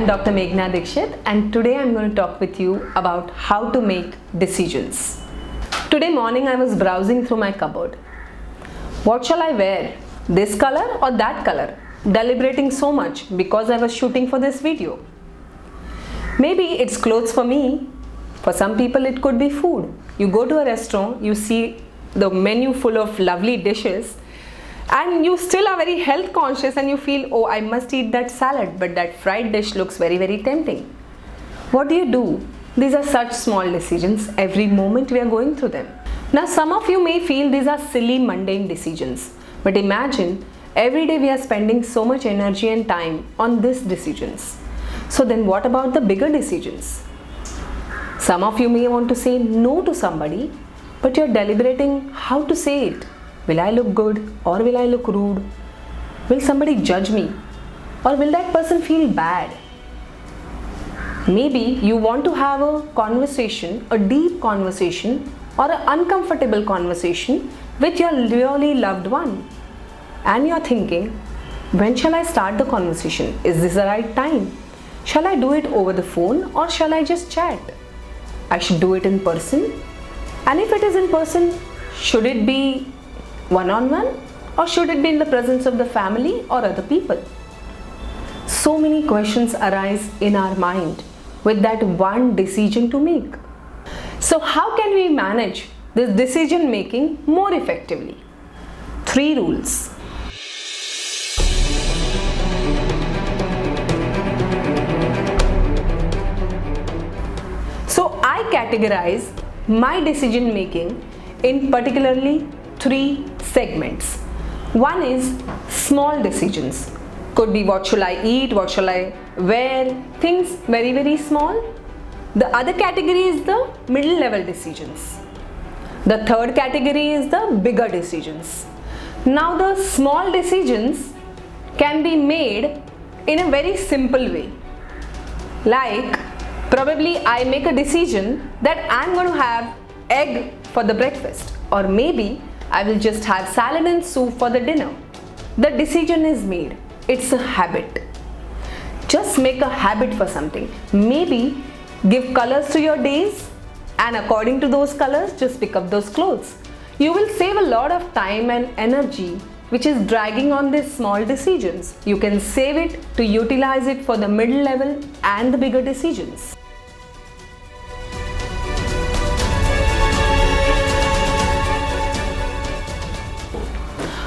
I'm Dr. Meghna Dikshit, and today I'm going to talk with you about how to make decisions. Today morning I was browsing through my cupboard. What shall I wear? This color or that color? Deliberating so much because I was shooting for this video. Maybe it's clothes for me. For some people it could be food. You go to a restaurant, you see the menu full of lovely dishes, and you still are very health conscious and you feel, oh, I must eat that salad, but that fried dish looks very, very tempting. What do? These are such small decisions. Every moment we are going through them. Now, some of you may feel these are silly, mundane decisions, but imagine every day we are spending so much energy and time on these decisions. So then what about the bigger decisions? Some of you may want to say no to somebody, but you're deliberating how to say it. Will I look good or will I look rude? Will somebody judge me or will that person feel bad? Maybe you want to have a conversation, a deep conversation or an uncomfortable conversation with your really loved one. And you're thinking, when shall I start the conversation? Is this the right time? Shall I do it over the phone or shall I just chat? I should do it in person. And if it is in person, should it be one-on-one or should it be in the presence of the family or other people? So many questions arise in our mind with that one decision to make. So how can we manage this decision making more effectively? 3 rules. So I categorize my decision making in particularly 3 segments. One is small decisions. Could be what shall I eat, what shall I wear, things very, very small. The other category is the middle level decisions. The third category is the bigger decisions. Now the small decisions can be made in a very simple way. Like probably I make a decision that I'm going to have egg for the breakfast, or maybe I will just have salad and soup for the dinner. The decision is made. It's a habit. Just make a habit for something. Maybe give colors to your days and according to those colors, just pick up those clothes. You will save a lot of time and energy which is dragging on these small decisions. You can save it to utilize it for the middle level and the bigger decisions.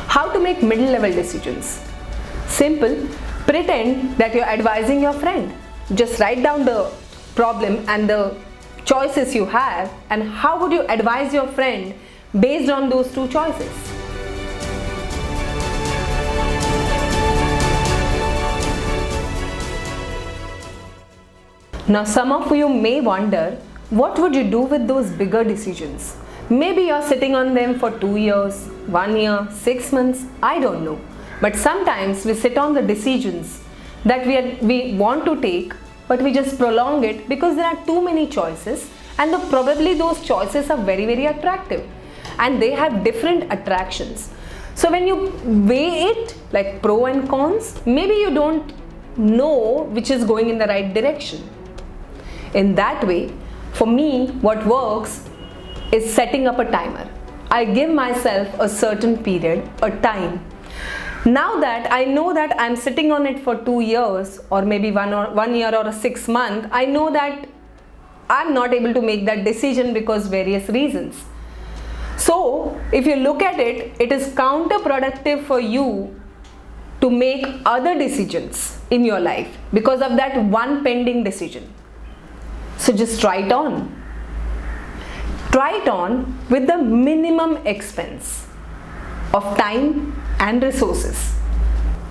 How to make middle level decisions? Simple. Pretend that you're advising your friend. Just write down the problem and the choices you have, and how would you advise your friend based on those 2 choices. Now some of you may wonder, what would you do with those bigger decisions? Maybe you're sitting on them for 2 years, 1 year, 6 months, I don't know. But sometimes we sit on the decisions that we want to take, but we just prolong it because there are too many choices, and probably those choices are very, very attractive and they have different attractions. So when you weigh it like pro and cons, maybe you don't know which is going in the right direction. In that way, for me, what works is setting up a timer. I give myself a certain period, a time. Now that I know that I'm sitting on it for 2 years or maybe 1 year or 6 months, I know that I'm not able to make that decision because various reasons. So if you look at it, it is counterproductive for you to make other decisions in your life because of that one pending decision. So just try it on. Try it on with the minimum expense of time and resources.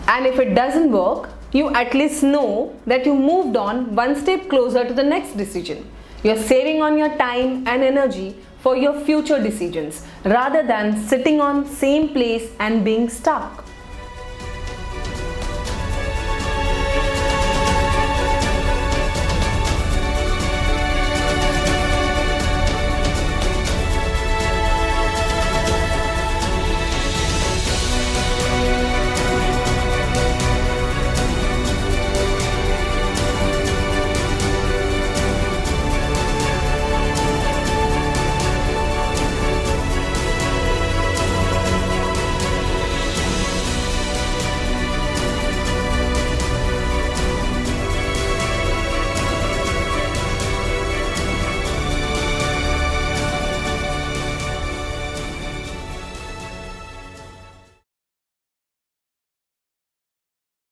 And if it doesn't work, you at least know that you moved on one step closer to the next decision. You're saving on your time and energy for your future decisions rather than sitting on same place and being stuck.